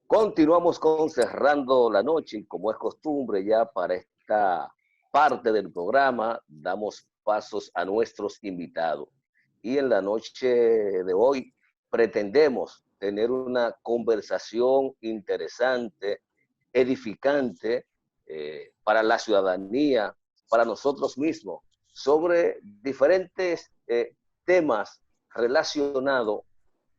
Continuamos con Cerrando la Noche y como es costumbre ya para esta parte del programa, damos pasos a nuestros invitados. Y en la noche de hoy pretendemos tener una conversación interesante, edificante para la ciudadanía, para nosotros mismos, sobre diferentes temas relacionados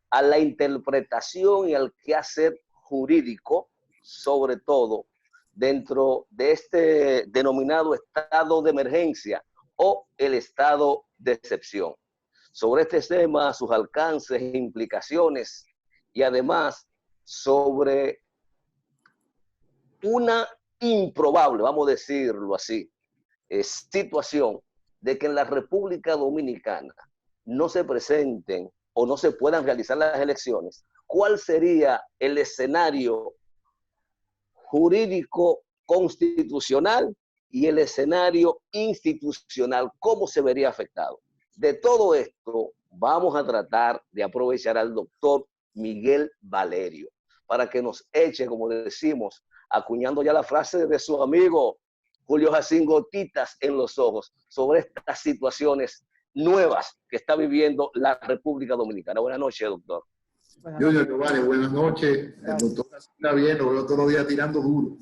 a la interpretación y al quehacer jurídico, sobre todo dentro de este denominado estado de emergencia o el estado de excepción. Sobre este tema, sus alcances e implicaciones y además sobre una improbable, vamos a decirlo así, situación de que en la República Dominicana no se presenten o no se puedan realizar las elecciones, ¿cuál sería el escenario jurídico constitucional y el escenario institucional? ¿Cómo se vería afectado? De todo esto vamos a tratar de aprovechar al doctor Miguel Valerio para que nos eche, como decimos, acuñando ya la frase de su amigo Julio Jacín, gotitas en los ojos sobre estas situaciones nuevas que está viviendo la República Dominicana. Buenas noches, doctor. Junior Giovanni, buenas noches. El doctor Jacín está bien, lo veo todos los días tirando duro.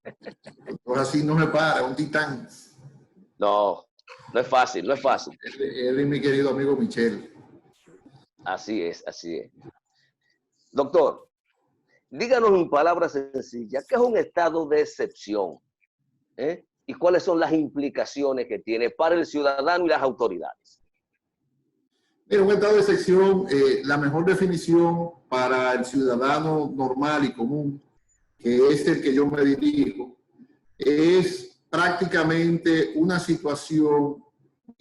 El doctor Jacín no me para, un titán. No, no es fácil, no es fácil. Él y mi querido amigo Michel. Así es, así es. Doctor, díganos en palabras sencillas, ¿qué es un estado de excepción? ¿Y cuáles son las implicaciones que tiene para el ciudadano y las autoridades? Mira, un estado de excepción, la mejor definición para el ciudadano normal y común, que es el que yo me dirijo, es prácticamente una situación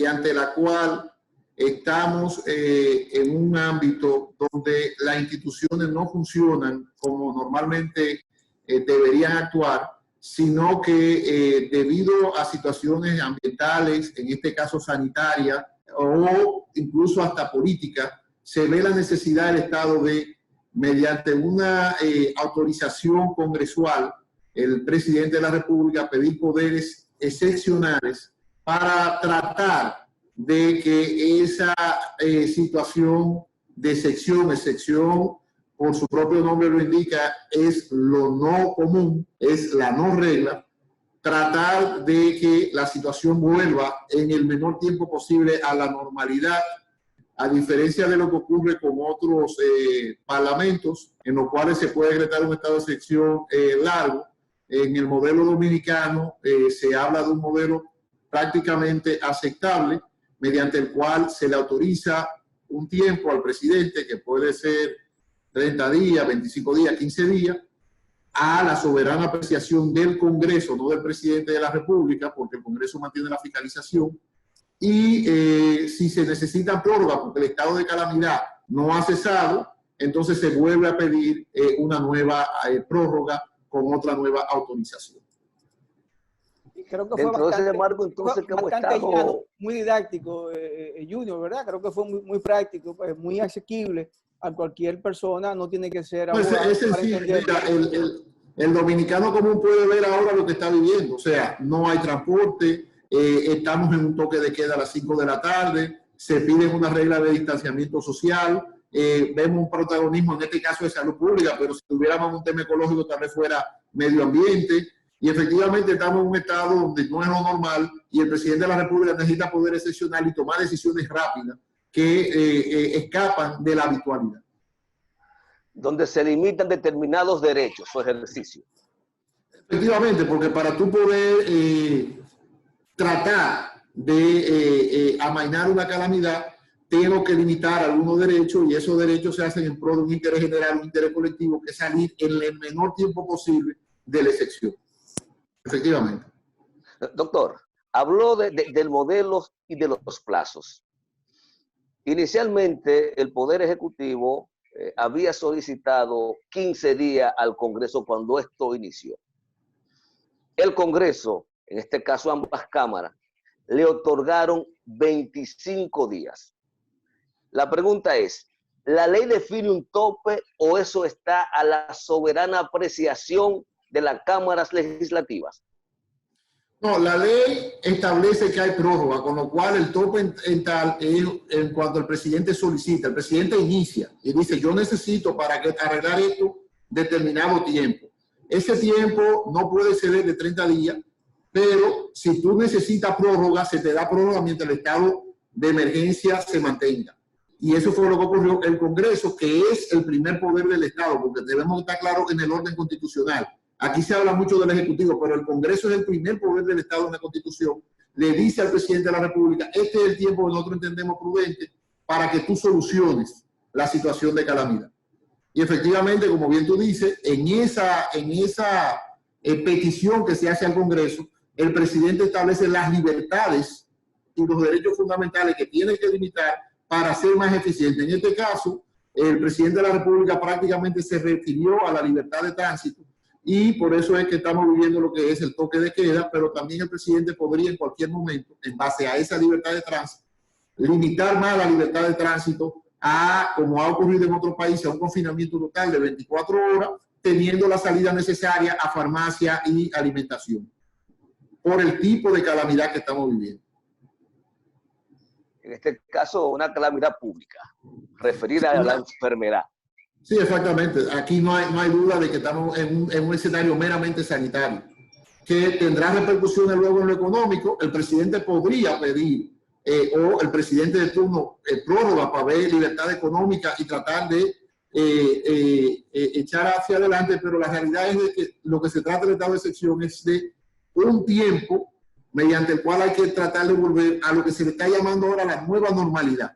ante la cual estamos en un ámbito donde las instituciones no funcionan como normalmente deberían actuar, sino que debido a situaciones ambientales, en este caso sanitarias, o incluso hasta política, se ve la necesidad del Estado de, mediante una autorización congresual, el presidente de la República pedir poderes excepcionales para tratar de que esa situación de excepción, por su propio nombre lo indica, es lo no común, es la no regla, tratar de que la situación vuelva en el menor tiempo posible a la normalidad, a diferencia de lo que ocurre con otros parlamentos, en los cuales se puede decretar un estado de excepción largo. En el modelo dominicano se habla de un modelo prácticamente aceptable, mediante el cual se le autoriza un tiempo al presidente, que puede ser 30 días, 25 días, 15 días, a la soberana apreciación del Congreso, no del presidente de la República, porque el Congreso mantiene la fiscalización. Y si se necesita prórroga porque el estado de calamidad no ha cesado, entonces se vuelve a pedir una nueva prórroga con otra nueva autorización. Creo que dentro bastante, de ese marco, entonces, que hemos estado... llano, muy didáctico, Junior, ¿verdad? Creo que fue muy práctico, pues, muy asequible a cualquier persona, no tiene que ser abogado. Pues es sencillo, mira, el dominicano común puede ver ahora lo que está viviendo, o sea, no hay transporte, estamos en un toque de queda a las 5 de la tarde, se piden una regla de distanciamiento social, vemos un protagonismo, en este caso de salud pública, pero si tuviéramos un tema ecológico tal vez fuera medio ambiente, y efectivamente estamos en un estado donde no es lo normal y el presidente de la República necesita poder excepcional y tomar decisiones rápidas que escapan de la habitualidad. Donde se limitan determinados derechos o ejercicio. Efectivamente, porque para tú poder tratar de amainar una calamidad, tengo que limitar algunos derechos y esos derechos se hacen en pro de un interés general, un interés colectivo, que es salir en el menor tiempo posible de la excepción. Efectivamente. Doctor, habló del modelo y de los plazos. Inicialmente, el Poder Ejecutivo había solicitado 15 días al Congreso cuando esto inició. El Congreso, en este caso ambas cámaras, le otorgaron 25 días. La pregunta es, ¿La ley define un tope o eso está a la soberana apreciación de las cámaras legislativas? No, la ley establece que hay prórroga, con lo cual el tope en tal es en cuanto el presidente solicita. El presidente inicia y dice, yo necesito para arreglar esto determinado tiempo. Ese tiempo no puede ser de 30 días, pero si tú necesitas prórroga, se te da prórroga mientras el estado de emergencia se mantenga. Y eso fue lo que ocurrió. El Congreso, que es el primer poder del Estado, porque debemos estar claros en el orden constitucional. Aquí se habla mucho del Ejecutivo, pero el Congreso es el primer poder del Estado en la Constitución. Le dice al presidente de la República, este es el tiempo que nosotros entendemos prudente para que tú soluciones la situación de calamidad. Y efectivamente, como bien tú dices, en esa petición que se hace al Congreso, el presidente establece las libertades y los derechos fundamentales que tiene que limitar para ser más eficiente. En este caso, el presidente de la República prácticamente se refirió a la libertad de tránsito y por eso es que estamos viviendo lo que es el toque de queda, pero también el presidente podría en cualquier momento, en base a esa libertad de tránsito, limitar más la libertad de tránsito a, como ha ocurrido en otros países, a un confinamiento total de 24 horas, teniendo la salida necesaria a farmacia y alimentación, por el tipo de calamidad que estamos viviendo. En este caso, una calamidad pública, referida a la enfermedad. Sí, exactamente. Aquí no hay duda de que estamos en un escenario meramente sanitario, que tendrá repercusiones luego en lo económico. El presidente podría pedir, o el presidente de turno, prórroga para ver libertad económica y tratar de echar hacia adelante, pero la realidad es de que lo que se trata del estado de excepción es de un tiempo mediante el cual hay que tratar de volver a lo que se le está llamando ahora la nueva normalidad.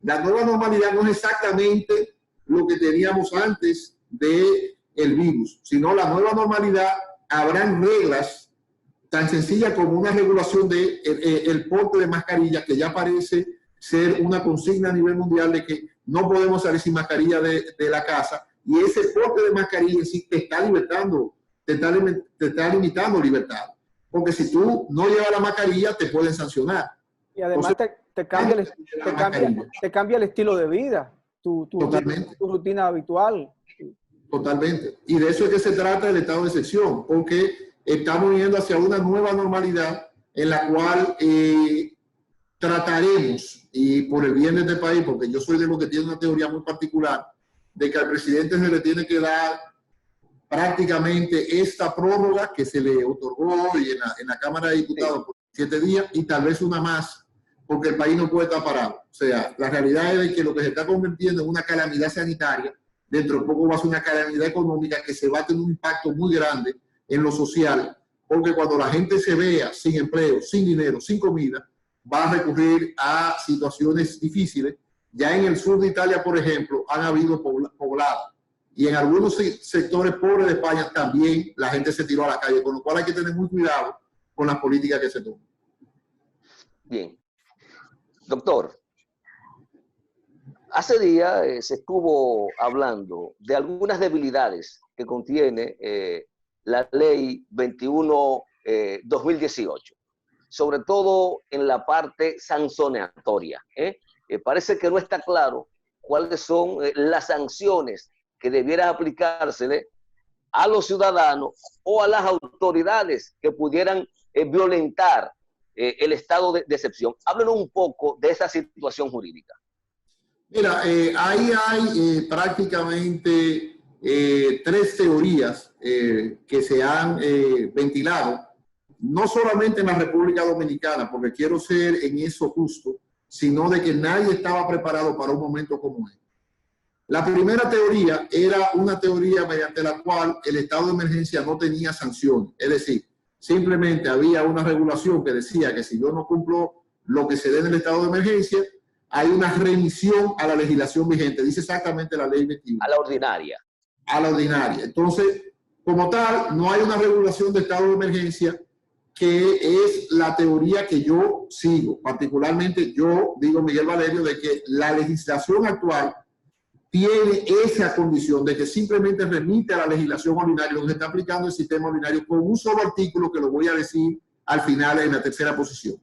La nueva normalidad no es exactamente lo que teníamos antes del virus, sino la nueva normalidad habrán reglas tan sencillas como una regulación de el porte de mascarillas, que ya parece ser una consigna a nivel mundial de que no podemos salir sin mascarilla de la casa, y ese porte de mascarilla en sí te está limitando libertad. Porque si tú no llevas la mascarilla, te pueden sancionar. Y además entonces, te cambia el estilo de vida, tu rutina habitual. Totalmente. Y de eso es que se trata el estado de excepción, porque estamos yendo hacia una nueva normalidad en la cual trataremos, y por el bien de este país, porque yo soy de los que tiene una teoría muy particular, de que al presidente se le tiene que dar prácticamente esta prórroga que se le otorgó hoy en la Cámara de Diputados por 7 días y tal vez una más, porque el país no puede estar parado. O sea, la realidad es de que lo que se está convirtiendo en una calamidad sanitaria, dentro de poco va a ser una calamidad económica que se va a tener un impacto muy grande en lo social, porque cuando la gente se vea sin empleo, sin dinero, sin comida, va a recurrir a situaciones difíciles. Ya en el sur de Italia, por ejemplo, han habido poblados. Y en algunos sectores pobres de España también la gente se tiró a la calle, con lo cual hay que tener muy cuidado con las políticas que se toman. Bien. Doctor, hace días se estuvo hablando de algunas debilidades que contiene la ley 21-2018, sobre todo en la parte sancionatoria. Parece que no está claro cuáles son las sanciones que debieran aplicársele a los ciudadanos o a las autoridades que pudieran violentar el estado de excepción. Háblenos un poco de esa situación jurídica. Mira, ahí hay prácticamente 3 teorías que se han ventilado, no solamente en la República Dominicana, porque quiero ser en eso justo, sino de que nadie estaba preparado para un momento como este. La primera teoría era una teoría mediante la cual el estado de emergencia no tenía sanción. Es decir, simplemente había una regulación que decía que si yo no cumplo lo que se dé en el estado de emergencia, hay una remisión a la legislación vigente. Dice exactamente la ley 21. A la ordinaria. A la ordinaria. Entonces, como tal, no hay una regulación de estado de emergencia, que es la teoría que yo sigo. Particularmente yo digo, Miguel Valerio, de que la legislación actual tiene esa condición de que simplemente remite a la legislación ordinaria, donde está aplicando el sistema ordinario con un solo artículo que lo voy a decir al final en la tercera posición.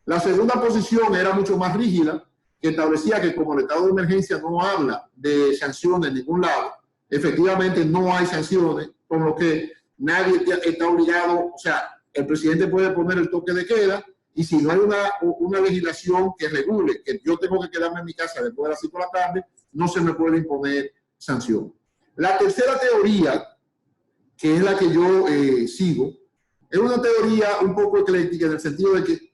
La segunda posición era mucho más rígida que establecía que como el estado de emergencia no habla de sanciones en ningún lado, efectivamente no hay sanciones, con lo que nadie está obligado, o sea, el presidente puede poner el toque de queda y si no hay una legislación que regule que yo tengo que quedarme en mi casa después de las 5 de la tarde, no se me puede imponer sanción. La tercera teoría, que es la que yo sigo, es una teoría un poco ecléctica en el sentido de que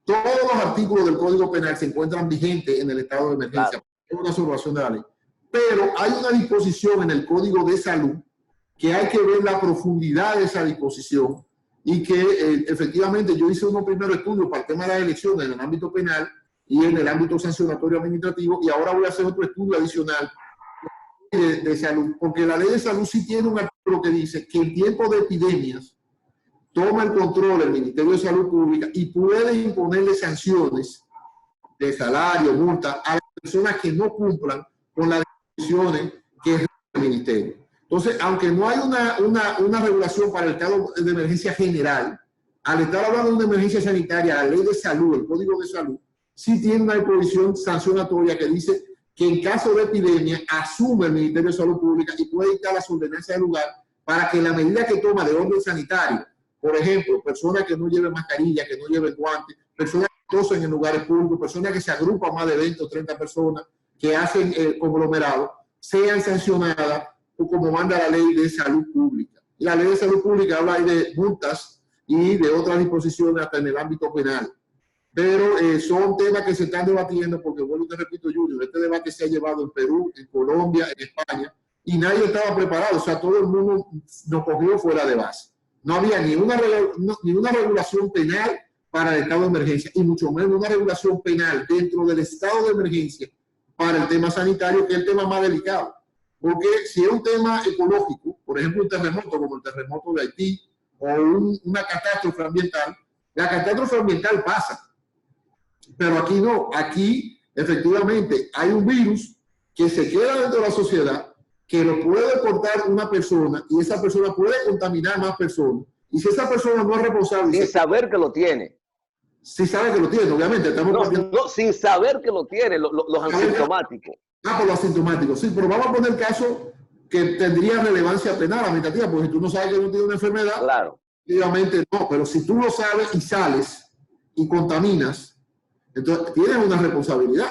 todos los artículos del Código Penal se encuentran vigentes en el estado de emergencia. Claro. Es una observación de la ley. Pero hay una disposición en el Código de Salud que hay que ver la profundidad de esa disposición y que efectivamente yo hice unos primeros estudios para el tema de las elecciones en el ámbito penal y en el ámbito sancionatorio administrativo y ahora voy a hacer otro estudio adicional de salud, porque la ley de salud sí tiene un artículo que dice que en tiempo de epidemias toma el control el Ministerio de Salud Pública y puede imponerle sanciones de salario, multa a las personas que no cumplan con las disposiciones que es el Ministerio. Entonces, aunque no hay una regulación para el estado de emergencia general, al estar hablando de una emergencia sanitaria, la ley de salud, el Código de Salud, sí tiene una disposición sancionatoria que dice que en caso de epidemia asume el Ministerio de Salud Pública y puede dictar las ordenanzas del lugar para que la medida que toma de orden sanitario, por ejemplo, personas que no lleven mascarilla, que no lleven guantes, personas que tosen en lugares públicos, personas que se agrupan más de 20 o 30 personas, que hacen conglomerados, sean sancionadas como manda la ley de salud pública. Y la ley de salud pública habla de multas y de otras disposiciones hasta en el ámbito penal. Pero son temas que se están debatiendo porque, bueno, te repito, Junior, este debate se ha llevado en Perú, en Colombia, en España, y nadie estaba preparado. O sea, todo el mundo nos cogió fuera de base. No había ni una regulación penal para el estado de emergencia, y mucho menos una regulación penal dentro del estado de emergencia para el tema sanitario, que es el tema más delicado. Porque si es un tema ecológico, por ejemplo, un terremoto como el terremoto de Haití, o una catástrofe ambiental, la catástrofe ambiental pasa. Pero aquí no, aquí efectivamente hay un virus que se queda dentro de la sociedad, que lo puede portar una persona y esa persona puede contaminar más personas. Y si esa persona no es responsable... Sin saber que lo tiene. Sí sabe que lo tiene, obviamente. No, sin saber que lo tiene, los asintomáticos. Por los asintomáticos, sí, pero vamos a poner el caso que tendría relevancia penal, administrativa, porque si tú no sabes que no tiene una enfermedad, claro, obviamente no, pero si tú lo sabes y sales y contaminas, entonces tienes una responsabilidad.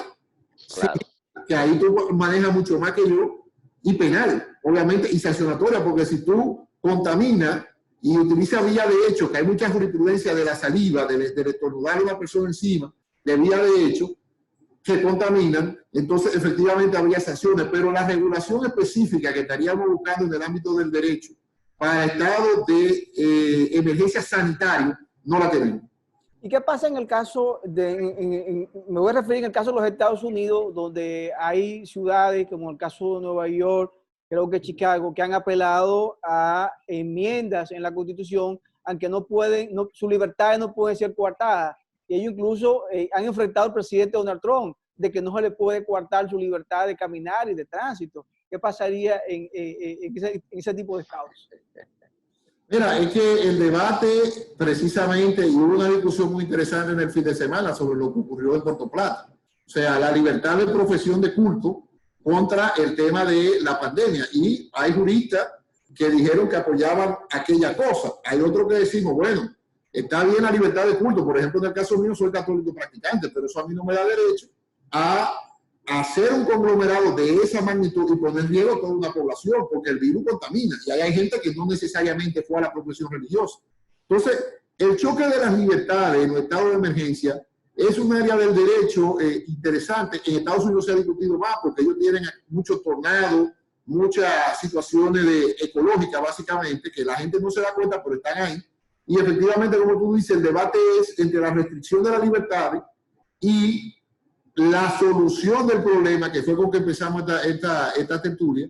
Claro. Sí, que ahí tú manejas mucho más que yo, y penal, obviamente, y sancionatoria, porque si tú contaminas y utilizas vía de hecho, que hay mucha jurisprudencia de la saliva, de estornudar a una persona encima, de vía de hecho, que contaminan, entonces efectivamente habría sanciones, pero la regulación específica que estaríamos buscando en el ámbito del derecho para estados de emergencia sanitaria no la tenemos. ¿Y qué pasa en el caso me voy a referir en el caso de los Estados Unidos, donde hay ciudades como el caso de Nueva York, creo que Chicago, que han apelado a enmiendas en la Constitución, aunque sus libertades no pueden ser coartadas? Y ellos incluso han enfrentado al presidente Donald Trump de que no se le puede coartar su libertad de caminar y de tránsito. ¿Qué pasaría en ese tipo de estados? Mira, es que el debate precisamente, y hubo una discusión muy interesante en el fin de semana sobre lo que ocurrió en Puerto Plata. O sea, la libertad de profesión de culto contra el tema de la pandemia. Y hay juristas que dijeron que apoyaban aquella cosa. Hay otros que decimos, bueno, está bien la libertad de culto. Por ejemplo, en el caso mío soy católico practicante, pero eso a mí no me da derecho a hacer un conglomerado de esa magnitud y poner en riesgo a toda una población, porque el virus contamina. Y hay gente que no necesariamente fue a la profesión religiosa. Entonces, el choque de las libertades en los estados de emergencia es un área del derecho interesante. En Estados Unidos se ha discutido más porque ellos tienen muchos tornados, muchas situaciones ecológicas, básicamente, que la gente no se da cuenta, pero están ahí. Y efectivamente, como tú dices, el debate es entre la restricción de la libertad y la solución del problema, que fue con que empezamos esta tertulia,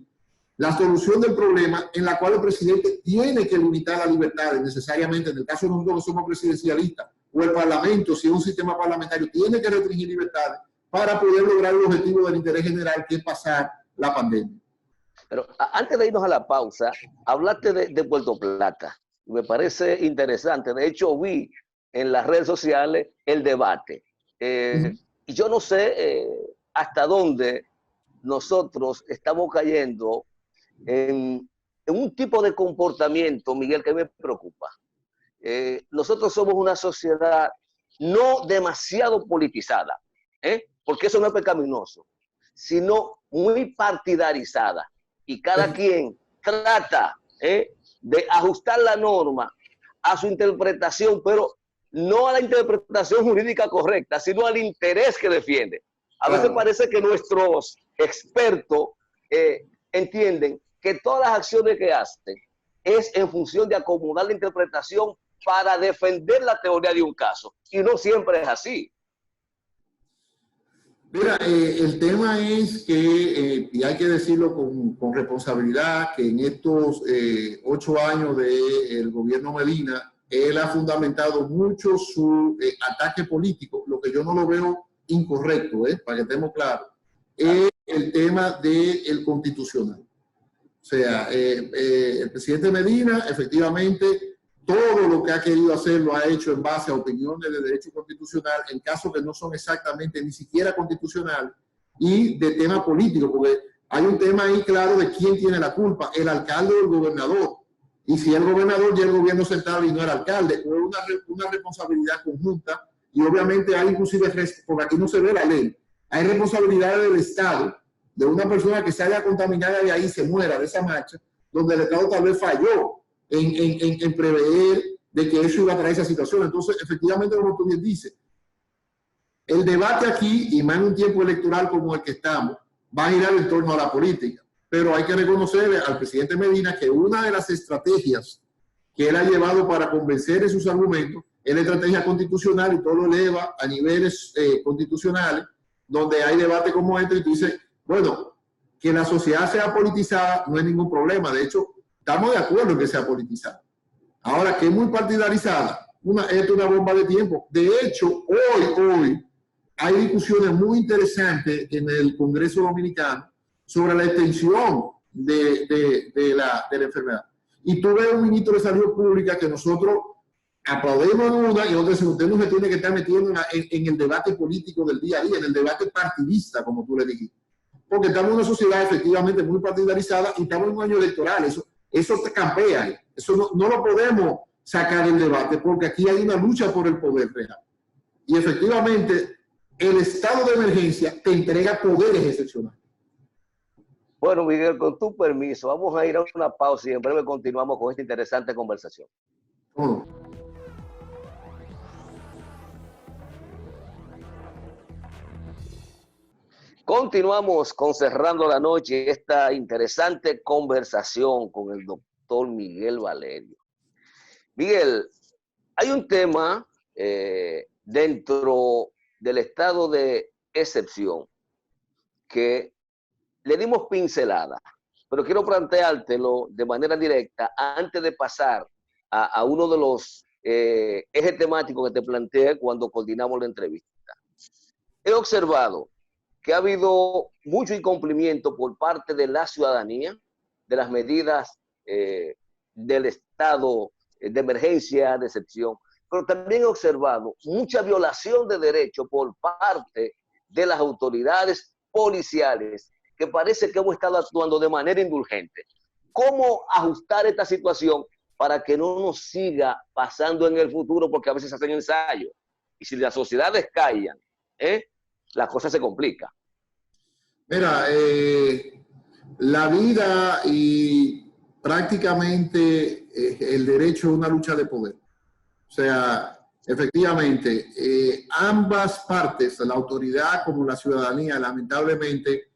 la solución del problema en la cual el presidente tiene que limitar las libertades necesariamente, en el caso de nosotros que somos presidencialistas, o el Parlamento, si es un sistema parlamentario, tiene que restringir libertades para poder lograr el objetivo del interés general, que es pasar la pandemia. Pero antes de irnos a la pausa, hablaste de Puerto Plata. Me parece interesante. De hecho, vi en las redes sociales el debate. Y yo no sé hasta dónde nosotros estamos cayendo en un tipo de comportamiento, Miguel, que me preocupa. Nosotros somos una sociedad no demasiado politizada, porque eso no es pecaminoso, sino muy partidarizada. Y cada quien trata de ajustar la norma a su interpretación, pero no a la interpretación jurídica correcta, sino al interés que defiende. A veces parece que nuestros expertos entienden que todas las acciones que hacen es en función de acomodar la interpretación para defender la teoría de un caso. Y no siempre es así. Mira, el tema es que, y hay que decirlo con responsabilidad, que en estos 8 años del gobierno Medina, él ha fundamentado mucho su ataque político, lo que yo no lo veo incorrecto, para que estemos claros, es el tema del constitucional. O sea, el presidente Medina, efectivamente, todo lo que ha querido hacer lo ha hecho en base a opiniones de derecho constitucional, en casos que no son exactamente ni siquiera constitucional, y de tema político, porque hay un tema ahí claro de quién tiene la culpa, el alcalde o el gobernador. Y si el gobernador y el gobierno central y no el alcalde, o una responsabilidad conjunta, y obviamente hay inclusive, porque aquí no se ve la ley, hay responsabilidades del Estado, de una persona que se haya contaminado y ahí se muera de esa marcha, donde el Estado tal vez falló en prever de que eso iba a traer esa situación. Entonces, efectivamente, como tú bien dices, el debate aquí, y más en un tiempo electoral como el que estamos, va a girar en torno a la política. Pero hay que reconocerle al presidente Medina que una de las estrategias que él ha llevado para convencer en sus argumentos es la estrategia constitucional, y todo lo eleva a niveles constitucionales, donde hay debate como este, y tú dices, bueno, que la sociedad sea politizada no es ningún problema. De hecho, estamos de acuerdo en que sea politizada. Ahora, que es muy partidarizada, esto es una bomba de tiempo. De hecho, hoy hay discusiones muy interesantes en el Congreso Dominicano sobre la extensión de la enfermedad. Y tú ves un ministro de Salud Pública que nosotros aplaudimos en una, y otra, usted no se tiene que estar metiendo en el debate político del día a día, en el debate partidista, como tú le dijiste. Porque estamos en una sociedad efectivamente muy partidarizada y estamos en un año electoral. Eso te campea. Eso no lo podemos sacar del debate, porque aquí hay una lucha por el poder real. Y efectivamente, el estado de emergencia te entrega poderes excepcionales. Bueno, Miguel, con tu permiso, vamos a ir a una pausa y en breve continuamos con esta interesante conversación. Continuamos con Cerrando la Noche, esta interesante conversación con el doctor Miguel Valerio. Miguel, hay un tema dentro del estado de excepción que le dimos pincelada, pero quiero planteártelo de manera directa antes de pasar a uno de los ejes temáticos que te planteé cuando coordinamos la entrevista. He observado que ha habido mucho incumplimiento por parte de la ciudadanía de las medidas del estado de emergencia, de excepción, pero también he observado mucha violación de derechos por parte de las autoridades policiales, que parece que hemos estado actuando de manera indulgente. ¿Cómo ajustar esta situación para que no nos siga pasando en el futuro? Porque a veces hacen ensayos, y si las sociedades callan, la cosa se complica. Mira, la vida y prácticamente el derecho es una lucha de poder. O sea, efectivamente, ambas partes, la autoridad como la ciudadanía, lamentablemente,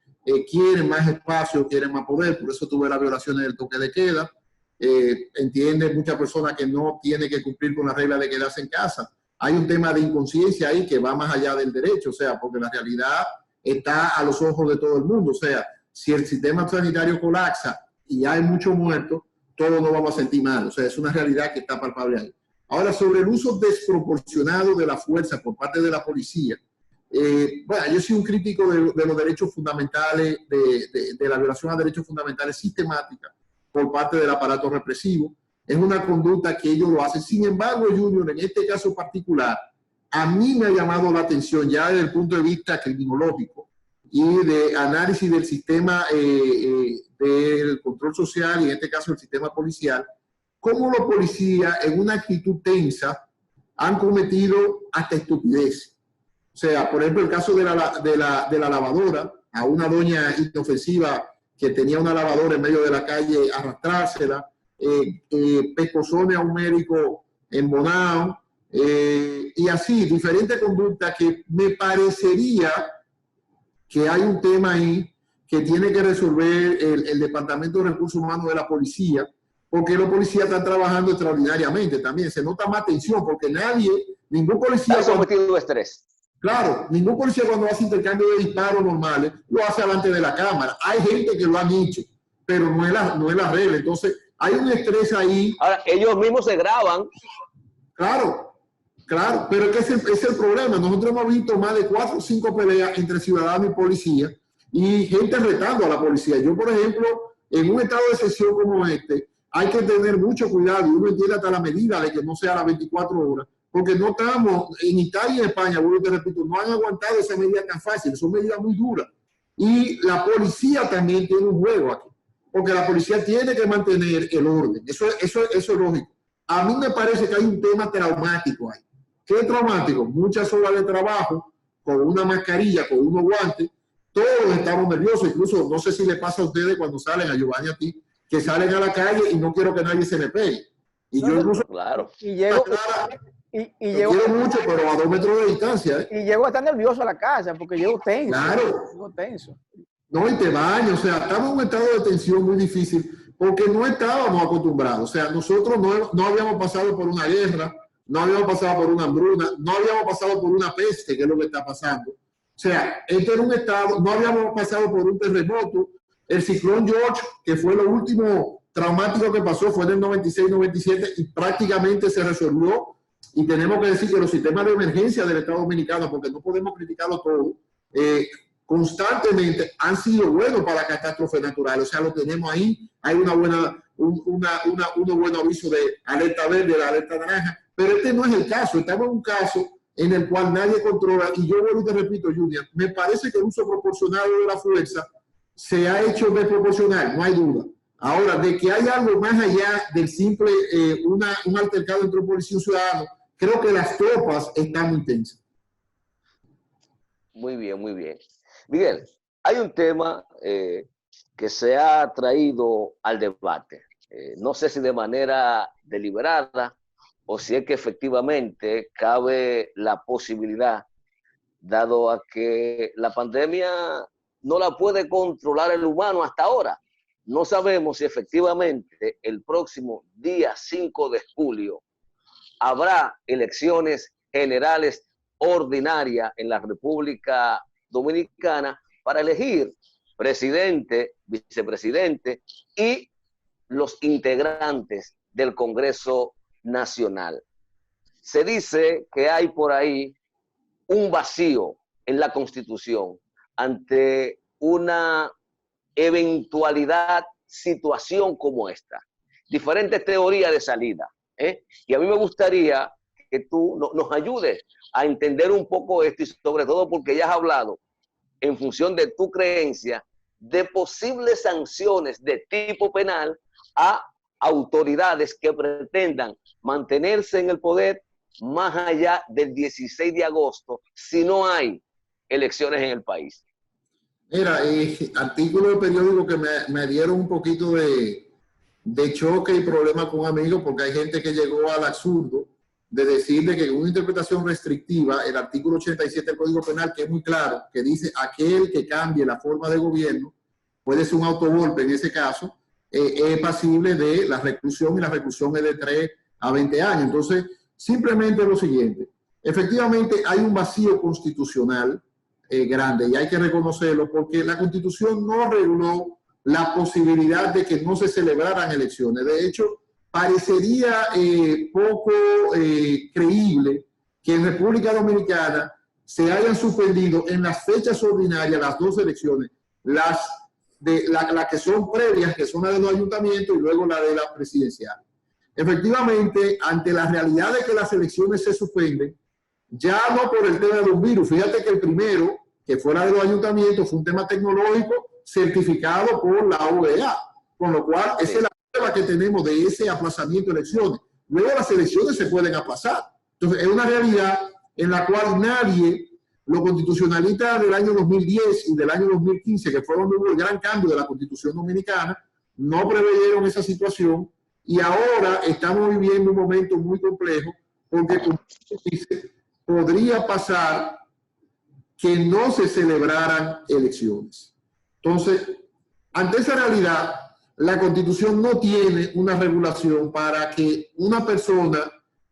quieren más espacio, quieren más poder. Por eso tuve las violaciones del toque de queda. Entiende muchas personas que no tienen que cumplir con la regla de quedarse en casa. Hay un tema de inconsciencia ahí que va más allá del derecho, o sea, porque la realidad está a los ojos de todo el mundo. O sea, si el sistema sanitario colapsa y hay muchos muertos, todos nos vamos a sentir mal. O sea, es una realidad que está palpable ahí. Ahora, sobre el uso desproporcionado de la fuerza por parte de la policía, bueno, yo soy un crítico de los derechos fundamentales, de la violación a derechos fundamentales sistemática por parte del aparato represivo. Es una conducta que ellos lo hacen. Sin embargo, Junior, en este caso particular, a mí me ha llamado la atención ya desde el punto de vista criminológico y de análisis del sistema del control social y en este caso el sistema policial, cómo los policías en una actitud tensa han cometido hasta estupidez. O sea, por ejemplo, el caso de la lavadora, a una doña inofensiva que tenía una lavadora en medio de la calle, arrastrársela, pescozones a un médico embonado, y así, diferentes conductas que me parecería que hay un tema ahí que tiene que resolver el Departamento de Recursos Humanos de la policía, porque los policías están trabajando extraordinariamente también. Se nota más tensión porque ningún policía... Está sometido a estrés. Claro, ningún policía cuando hace intercambio de disparos normales lo hace delante de la cámara. Hay gente que lo han hecho, pero no es la regla. Entonces, hay un estrés ahí. Ahora, ellos mismos se graban. Claro, pero es que es el problema. Nosotros hemos visto más de 4 o 5 peleas entre ciudadanos y policía y gente retando a la policía. Yo, por ejemplo, en un estado de excepción como este, hay que tener mucho cuidado y uno entiende hasta la medida de que no sea a las 24 horas. Porque no estamos, en Italia y en España, bueno, te repito, no han aguantado esa medida tan fácil, son medidas muy duras. Y la policía también tiene un juego aquí, porque la policía tiene que mantener el orden, eso es lógico. A mí me parece que hay un tema traumático ahí. ¿Qué es traumático? Muchas horas de trabajo, con una mascarilla, con unos guantes, todos estamos nerviosos, incluso no sé si le pasa a ustedes cuando salen, a Giovanni, a ti, que salen a la calle y no quiero que nadie se me pegue. Y yo incluso... Claro. Y llego... Quiero mucho, pero a 2 metros de distancia. Y llego a estar nervioso a la casa porque llego tenso. Claro. Llego tenso. No, y te baño. O sea, estamos en un estado de tensión muy difícil porque no estábamos acostumbrados. O sea, nosotros no habíamos pasado por una guerra, no habíamos pasado por una hambruna, no habíamos pasado por una peste, que es lo que está pasando. O sea, este era un estado, no habíamos pasado por un terremoto. El ciclón George, que fue lo último traumático que pasó, fue en el 96-97 y prácticamente se resolvió. Y tenemos que decir que los sistemas de emergencia del Estado Dominicano, porque no podemos criticarlo todo, constantemente han sido buenos para catástrofes naturales. O sea, lo tenemos ahí. Hay unos buenos avisos de alerta verde, de alerta naranja. Pero este no es el caso. Estamos en un caso en el cual nadie controla. Y yo vuelvo y te repito, Junior, me parece que el uso proporcionado de la fuerza se ha hecho desproporcional, no hay duda. Ahora, de que hay algo más allá del simple, un altercado entre un policía y un ciudadano, creo que las tropas están muy tensas. Muy bien, muy bien. Miguel, hay un tema que se ha traído al debate. No sé si de manera deliberada o si es que efectivamente cabe la posibilidad, dado a que la pandemia no la puede controlar el humano hasta ahora. No sabemos si efectivamente el próximo día 5 de julio habrá elecciones generales ordinarias en la República Dominicana para elegir presidente, vicepresidente y los integrantes del Congreso Nacional. Se dice que hay por ahí un vacío en la Constitución ante una eventualidad, situación como esta. Diferentes teorías de salida. Y a mí me gustaría que tú nos ayudes a entender un poco esto y sobre todo porque ya has hablado en función de tu creencia de posibles sanciones de tipo penal a autoridades que pretendan mantenerse en el poder más allá del 16 de agosto si no hay elecciones en el país. Mira, artículos de periódico que me dieron un poquito de choque y problema con amigos porque hay gente que llegó al absurdo de decirle que en una interpretación restrictiva, el artículo 87 del Código Penal, que es muy claro, que dice aquel que cambie la forma de gobierno, puede ser un autogolpe en ese caso, es pasible de la reclusión y la reclusión es de 3 a 20 años. Entonces, simplemente lo siguiente, efectivamente hay un vacío constitucional grande y hay que reconocerlo porque la Constitución no reguló la posibilidad de que no se celebraran elecciones. De hecho, parecería poco creíble que en República Dominicana se hayan suspendido en las fechas ordinarias las 2 elecciones, las que son previas, que son las de los ayuntamientos, y luego la de la presidencial. Efectivamente, ante la realidad de que las elecciones se suspenden, ya no por el tema de un virus. Fíjate que el primero, que fuera de los ayuntamientos, fue un tema tecnológico certificado por la OEA, con lo cual esa es la prueba que tenemos de ese aplazamiento de elecciones. Luego las elecciones se pueden aplazar. Entonces, es una realidad en la cual nadie, los constitucionalistas del año 2010 y del año 2015, que fue donde hubo el gran cambio de la Constitución Dominicana, no preveyeron esa situación y ahora estamos viviendo un momento muy complejo porque, como dice, podría pasar que no se celebraran elecciones. Entonces, ante esa realidad, la Constitución no tiene una regulación para que una persona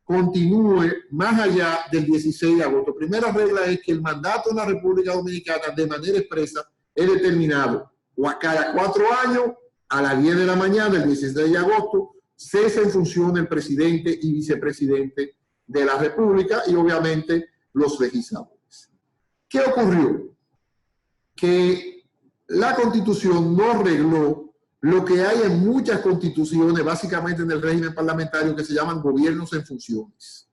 continúe más allá del 16 de agosto. Primera regla es que el mandato en la República Dominicana de manera expresa es determinado a cada 4 años a las 10 de la mañana del 16 de agosto cesa en función el presidente y vicepresidente de la República y obviamente los legisladores. ¿Qué ocurrió? Que la Constitución no regló lo que hay en muchas constituciones, básicamente en el régimen parlamentario, que se llaman gobiernos en funciones.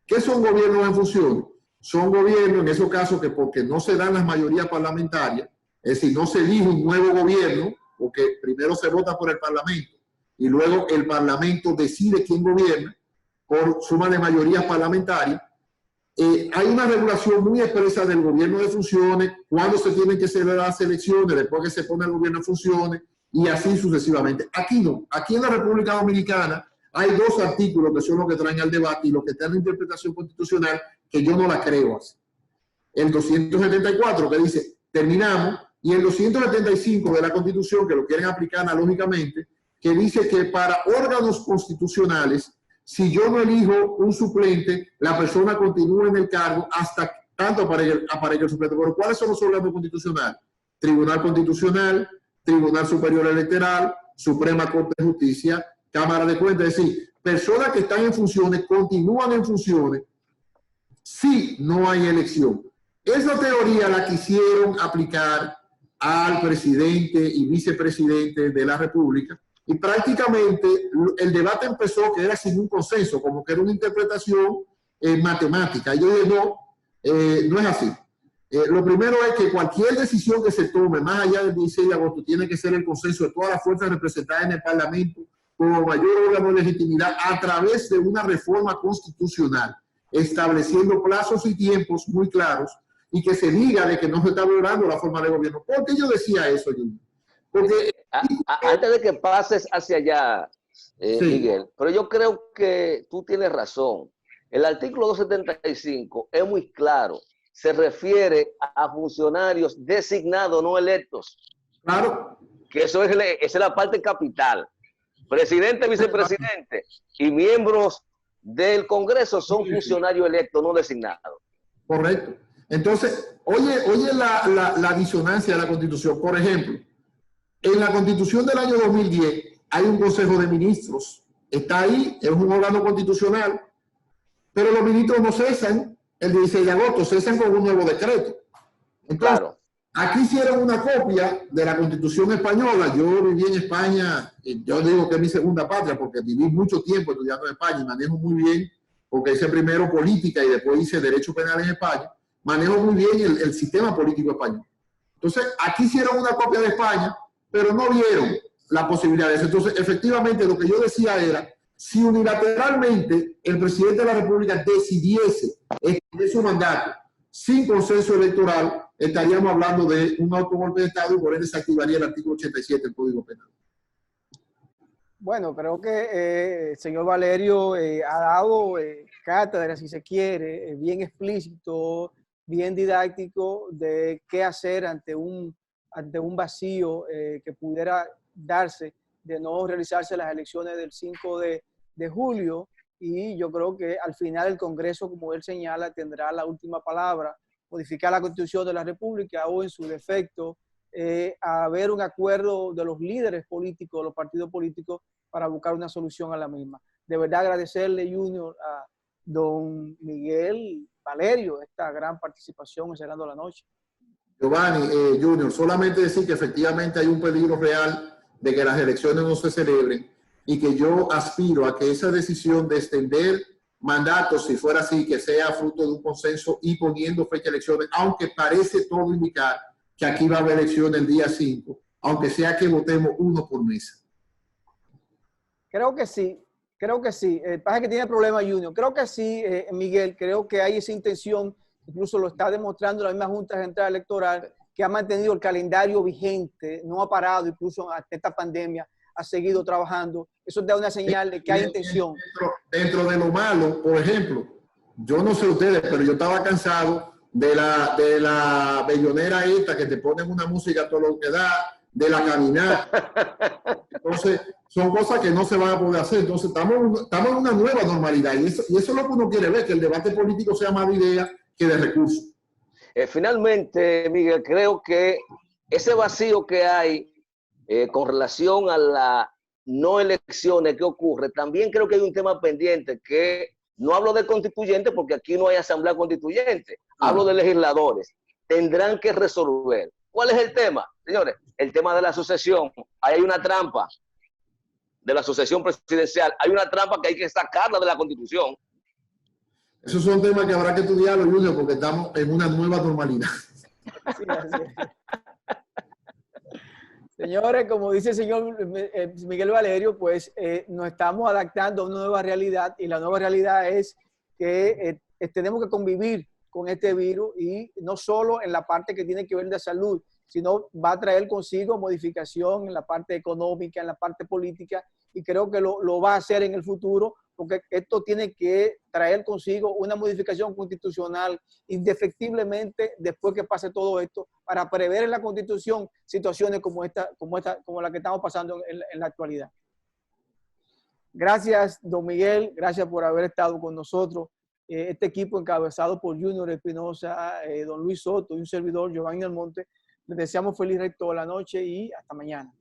¿Qué son gobiernos en funciones? Son gobiernos, en esos casos, que porque no se dan las mayorías parlamentarias, es decir, no se elige un nuevo gobierno, porque primero se vota por el Parlamento y luego el Parlamento decide quién gobierna por suma de mayorías parlamentarias. Hay una regulación muy expresa del gobierno de funciones, cuándo se tienen que celebrar las elecciones, después que se pone el gobierno en funciones, y así sucesivamente. Aquí no. Aquí en la República Dominicana hay 2 artículos que son los que traen al debate y los que están en la interpretación constitucional que yo no la creo así. El 274 que dice terminamos y el 275 de la Constitución que lo quieren aplicar analógicamente que dice que para órganos constitucionales si yo no elijo un suplente la persona continúa en el cargo hasta tanto aparezca el suplente. Pero ¿cuáles son los órganos constitucionales? Tribunal Constitucional, Tribunal Superior Electoral, Suprema Corte de Justicia, Cámara de Cuentas. Es decir, personas que están en funciones continúan en funciones si no hay elección. Esa teoría la quisieron aplicar al presidente y vicepresidente de la República y prácticamente el debate empezó que era sin un consenso, como que era una interpretación matemática. Y yo dije, no es así. Lo primero es que cualquier decisión que se tome más allá del 16 de agosto tiene que ser el consenso de todas las fuerzas representadas en el Parlamento como mayor órgano de legitimidad a través de una reforma constitucional, estableciendo plazos y tiempos muy claros y que se diga de que no se está violando la forma de gobierno. ¿Por qué yo decía eso, Junior? Porque antes de que pases hacia allá, sí. Miguel, pero yo creo que tú tienes razón. El artículo 275 es muy claro. Se refiere a funcionarios designados, no electos. Claro. Que esa es la parte capital. Presidente, vicepresidente y miembros del Congreso son funcionarios electos, no designados. Correcto. Entonces, oye la disonancia de la Constitución. Por ejemplo, en la Constitución del año 2010 hay un Consejo de Ministros. Está ahí, es un órgano constitucional, pero los ministros no cesan el 16 de agosto, cesan con un nuevo decreto. Entonces, claro. Aquí hicieron una copia de la Constitución española. Yo viví en España, yo digo que es mi segunda patria porque viví mucho tiempo estudiando en España y manejo muy bien, porque hice primero política y después hice derecho penal en España, manejo muy bien el sistema político español. Entonces, aquí hicieron una copia de España, pero no vieron la posibilidad de eso. Entonces, efectivamente, lo que yo decía era, si unilateralmente el presidente de la República decidiese extender su mandato sin consenso electoral, estaríamos hablando de un autogolpe de Estado y por ende se activaría el artículo 87 del Código Penal. Bueno, creo que el señor Valerio ha dado cátedra, si se quiere, bien explícito, bien didáctico de qué hacer ante un vacío que pudiera darse de no realizarse las elecciones del 5 de julio. Y yo creo que al final el Congreso, como él señala, tendrá la última palabra, modificar la Constitución de la República o en su defecto, haber un acuerdo de los líderes políticos, los partidos políticos, para buscar una solución a la misma. De verdad agradecerle, Junior, a don Miguel Valerio esta gran participación en Cerrando la Noche. Giovanni, Junior, solamente decir que efectivamente hay un peligro real de que las elecciones no se celebren y que yo aspiro a que esa decisión de extender mandato, si fuera así, que sea fruto de un consenso y poniendo fecha de elecciones, aunque parece todo indicar que aquí va a haber elecciones el día 5, aunque sea que votemos uno por mesa. Creo que sí, creo que sí. Pasa que tiene problema Junior. Creo que sí, Miguel, creo que hay esa intención, incluso lo está demostrando la misma Junta Central Electoral, que ha mantenido el calendario vigente, no ha parado, incluso hasta esta pandemia, ha seguido trabajando. Eso da una señal de que hay intención. Dentro de lo malo, por ejemplo, yo no sé ustedes, pero yo estaba cansado de la bellonera esta que te ponen una música a todo lo que da, de la caminata. Entonces, son cosas que no se van a poder hacer. Entonces, estamos en una nueva normalidad y eso es lo que uno quiere ver, que el debate político sea más de ideas que de recursos. Finalmente, Miguel, creo que ese vacío que hay con relación a las no elecciones que ocurre, también creo que hay un tema pendiente que no hablo de constituyentes porque aquí no hay asamblea constituyente, hablo de legisladores. Tendrán que resolver. ¿Cuál es el tema, señores? El tema de la sucesión. Ahí hay una trampa de la sucesión presidencial. Hay una trampa que hay que sacarla de la Constitución. Esos son temas que habrá que estudiarlo, Junior, porque estamos en una nueva normalidad. Sí, así es. Señores, como dice el señor Miguel Valerio, pues nos estamos adaptando a una nueva realidad y la nueva realidad es que tenemos que convivir con este virus y no solo en la parte que tiene que ver de salud, sino va a traer consigo modificación en la parte económica, en la parte política y creo que lo va a hacer en el futuro porque esto tiene que traer consigo una modificación constitucional indefectiblemente después que pase todo esto para prever en la Constitución situaciones como la que estamos pasando en la actualidad. Gracias, don Miguel, gracias por haber estado con nosotros. Este equipo encabezado por Junior Espinosa, don Luis Soto y un servidor, Giovanni Almonte, les deseamos feliz resto de la noche y hasta mañana.